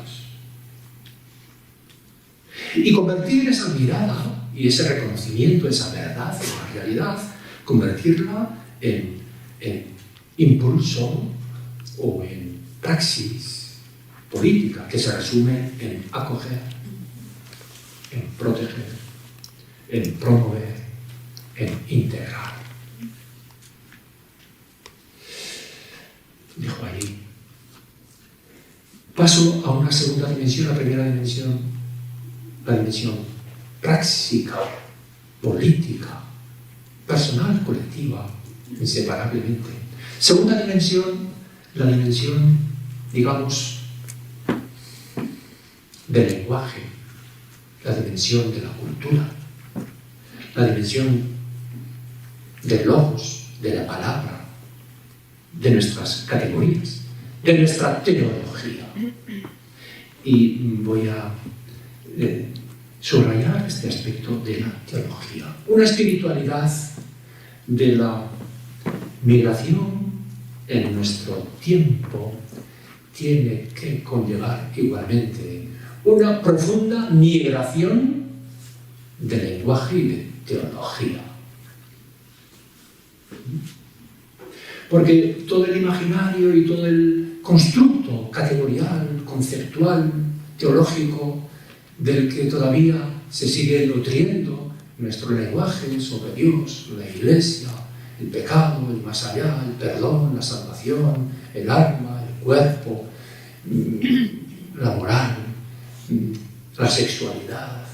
Y convertir esa mirada y ese reconocimiento, esa verdad, esa realidad, convertirla en impulso o en praxis política que se resume en acoger, en proteger, en promover, en integrar. Dijo allí. Paso a una segunda dimensión, la primera dimensión, la dimensión práctica, política, personal, colectiva, inseparablemente. Segunda dimensión, la dimensión, digamos, del lenguaje, la dimensión de la cultura, la dimensión del logos, de la palabra, de nuestras categorías, de nuestra teología. Y voy a subrayar este aspecto de la teología. Una espiritualidad de la migración en nuestro tiempo tiene que conllevar igualmente una profunda migración de lenguaje y de teología. Porque todo el imaginario y todo el constructo categorial, conceptual, teológico, del que todavía se sigue nutriendo nuestro lenguaje sobre Dios, la Iglesia, el pecado, el más allá, el perdón, la salvación, el alma, el cuerpo, la moral, la sexualidad,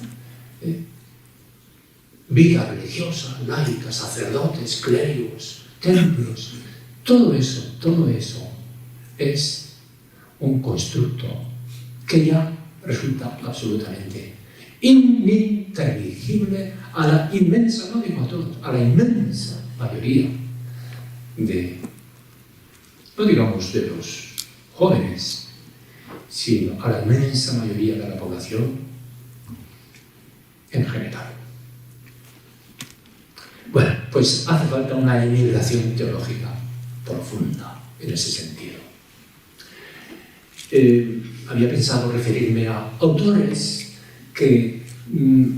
vida religiosa, laica, sacerdotes, clérigos, templos. Todo eso es un constructo que ya resulta absolutamente ininteligible a la inmensa, no digo a todos, a la inmensa mayoría de, no digamos de los jóvenes, sino a la inmensa mayoría de la población en general. Bueno, pues hace falta una emigración teológica profunda en ese sentido. Había pensado referirme a autores que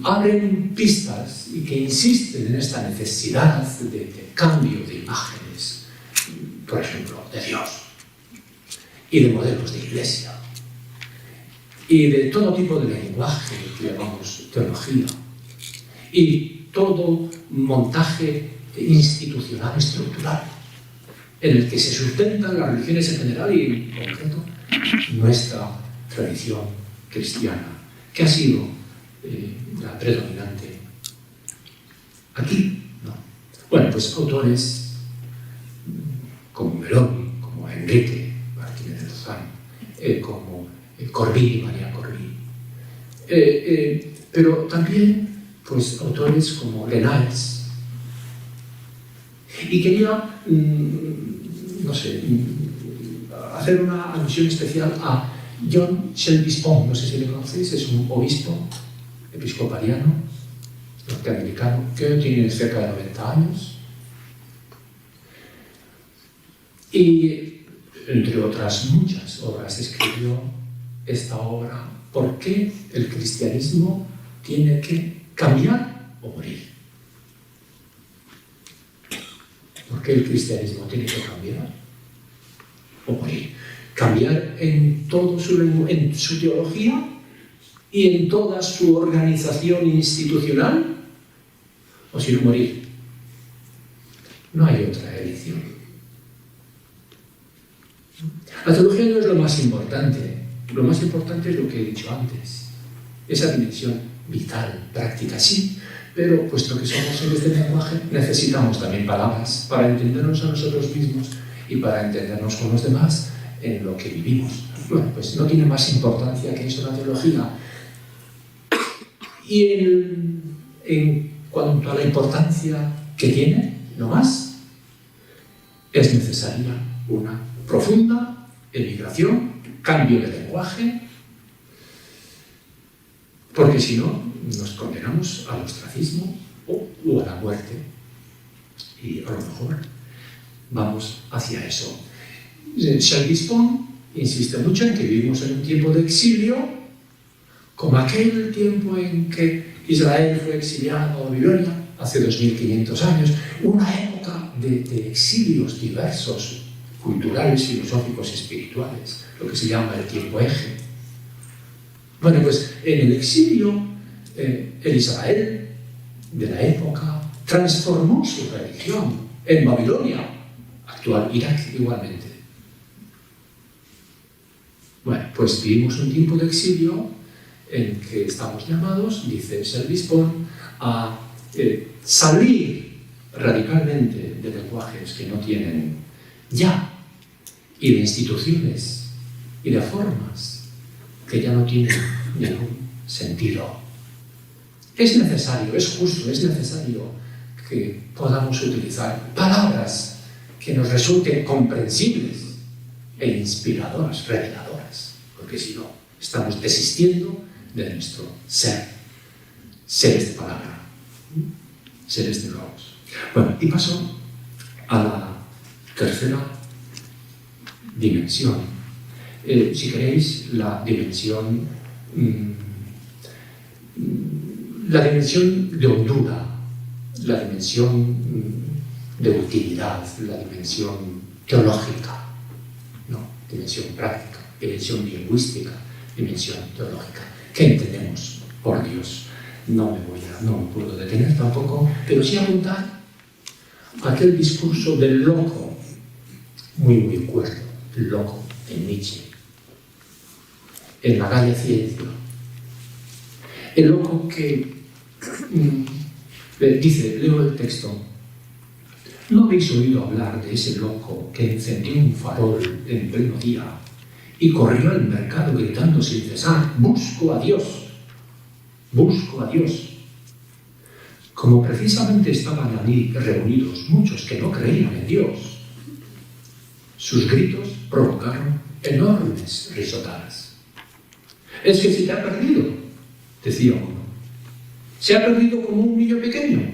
abren pistas y que insisten en esta necesidad de cambio de imágenes, por ejemplo, de Dios y de modelos de iglesia y de todo tipo de lenguaje que llamamos teología y todo montaje institucional estructural en el que se sustentan las religiones en general y en concreto nuestra tradición cristiana, que ha sido la predominante aquí, ¿no? Bueno, pues autores como Meloni, como Enrique Martínez de Lozán, como Corbí, María Corbí, pero también pues autores como Lenaers. Y quería, no sé, hacer una alusión especial a John Shelby Spong, no sé si le conocéis, es un obispo episcopaliano norteamericano que hoy tiene cerca de 90 años. Y entre otras muchas obras escribió esta obra, ¿por qué el cristianismo tiene que cambiar o morir? ¿Por qué el cristianismo tiene que cambiar o morir? Cambiar en todo en su teología y en toda su organización institucional, o si no morir. No hay otra elección. La teología no es lo más importante. Lo más importante es lo que he dicho antes. Esa dimensión vital, práctica, sí, pero puesto que somos seres de lenguaje, necesitamos también palabras para entendernos a nosotros mismos y para entendernos con los demás en lo que vivimos. Bueno, pues no tiene más importancia que eso la teología. Y en cuanto a la importancia que tiene, no más, es necesaria una profunda emigración, cambio de lenguaje, porque si no, nos condenamos al ostracismo o a la muerte. Y a lo mejor vamos hacia eso. Shelby Spong insiste mucho en que vivimos en un tiempo de exilio, como aquel tiempo en que Israel fue exiliado a Babilonia, hace 2500 años, una época de exilios diversos, culturales, filosóficos, espirituales, lo que se llama el tiempo eje. Bueno, pues en el exilio, el Israel de la época transformó su religión en Babilonia, actual Irak igualmente. Bueno, pues vivimos un tiempo de exilio en que estamos llamados, dice Shelby Spong, a salir radicalmente de lenguajes que no tienen ya, y de instituciones y de formas que ya no tienen ningún sentido. Es necesario, es justo, es necesario que podamos utilizar palabras que nos resulten comprensibles e inspiradoras, reveladoras, porque si no, estamos desistiendo de nuestro ser, seres de palabra, seres de logos. Bueno, y paso a la tercera dimensión. Si queréis, la dimensión de hondura, la dimensión de utilidad, la dimensión teológica, no, dimensión práctica, dimensión lingüística, dimensión teológica. ¿Qué entendemos por Dios? No me puedo detener tampoco, pero sí apuntar a aquel discurso del loco, muy cuerdo, el loco en Nietzsche, en la Gaia Ciencia. El loco que dice, leo el texto: ¿no habéis oído hablar de ese loco que encendió un farol en pleno día y corrió al mercado gritando sin cesar: busco a Dios, busco a Dios? Como precisamente estaban allí reunidos muchos que no creían en Dios, sus gritos provocaron enormes risotadas. Es que se te ha perdido, decía uno. Se ha perdido como un niño pequeño,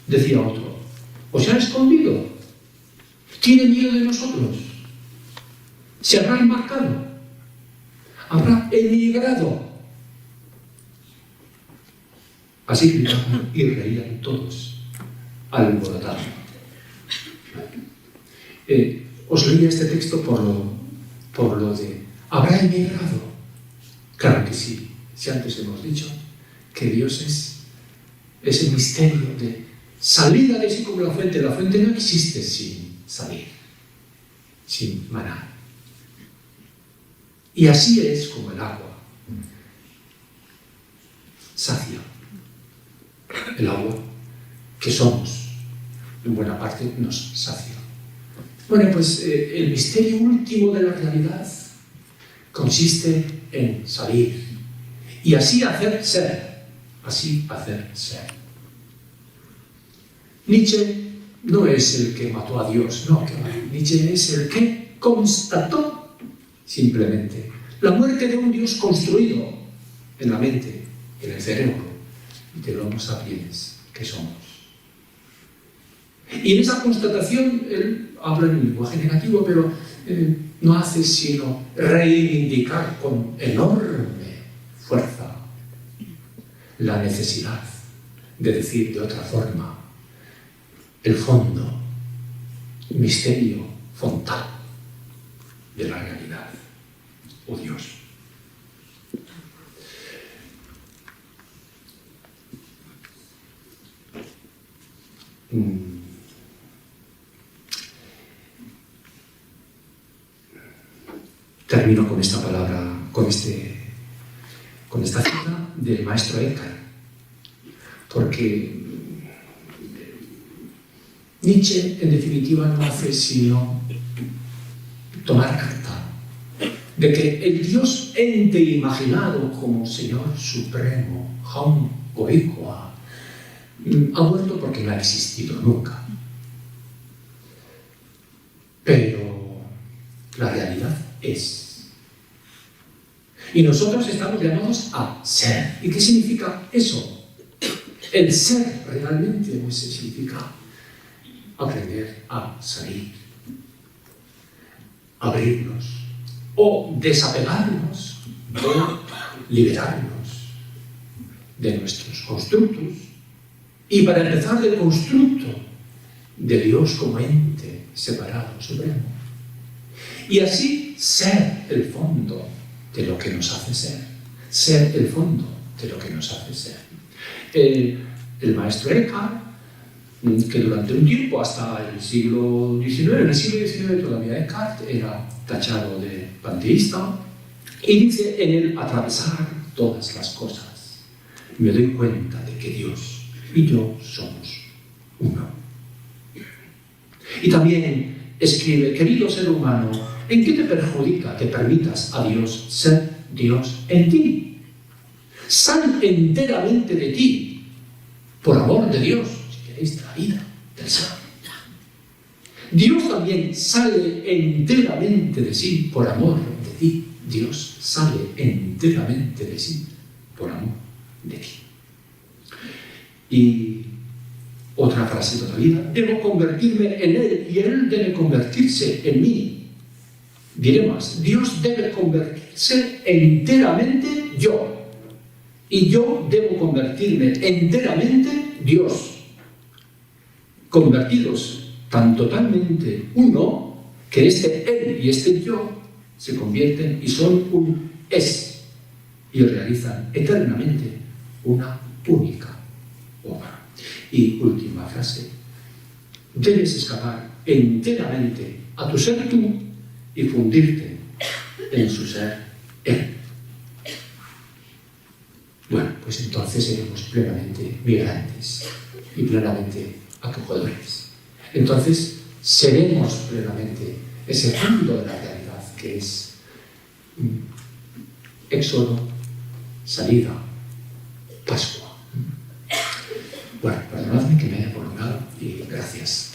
decía otro. ¿O se ha escondido? ¿Tiene miedo de nosotros? ¿Se habrá embarcado? ¿Habrá emigrado? Así gritaban y reían todos, alborotados. Os leía este texto por lo de ¿habrá emigrado? Claro que sí. Si antes hemos dicho que Dios es ese misterio de salida de sí como la fuente. La fuente no existe sin salir, sin manar. Y así es como el agua sacia. El agua que somos, en buena parte, nos sacia. Bueno, pues el misterio último de la realidad consiste en salir y así hacer ser. Así hacer ser. Nietzsche no es el que mató a Dios, no, que Nietzsche es el que constató simplemente la muerte de un Dios construido en la mente, en el cerebro de los homo sapiens que somos. Y en esa constatación él habla en un lenguaje negativo, pero no hace sino reivindicar con enorme fuerza la necesidad de decir de otra forma el fondo, el misterio fontal de la realidad, o Dios. Termino con esta palabra, con esta cita del maestro Eckhart, porque Nietzsche, en definitiva, no hace sino tomar carta de que el Dios ente imaginado como Señor Supremo, Hon Goikwa, ha muerto porque no ha existido nunca. Pero la realidad es. Y nosotros estamos llamados a ser. ¿Y qué significa eso? El ser realmente, pues significa aprender a salir, abrirnos o desapegarnos o liberarnos de nuestros constructos y para empezar del constructo de Dios como ente separado, supremo. Y así ser el fondo de lo que nos hace ser el fondo de lo que nos hace ser. El maestro Eckhart, que durante un tiempo, hasta el siglo XIX, en el siglo XIX todavía Eckhart era tachado de panteísta, y dice en el atravesar todas las cosas, me doy cuenta de que Dios y yo somos uno. Y también escribe, querido ser humano, ¿en qué te perjudica que permitas a Dios ser Dios en ti? Sal enteramente de ti, por amor de Dios, si queréis, de la vida, del ser. Dios también sale enteramente de sí por amor de ti. Dios sale enteramente de sí por amor de ti. Y otra frase todavía, debo convertirme en Él y Él debe convertirse en mí. Diré más, Dios debe convertirse enteramente yo. Y yo debo convertirme enteramente Dios. Convertidos tan totalmente uno, que este Él y este yo se convierten y son un es. Y realizan eternamente una única obra. Y última frase, debes escapar enteramente a tu ser tú y fundirte en su ser Él. Bueno, pues entonces seremos plenamente migrantes y plenamente acogedores. Entonces seremos plenamente ese fondo de la realidad que es éxodo, salida, Pascua. Bueno, perdonadme que me haya prolongado y gracias.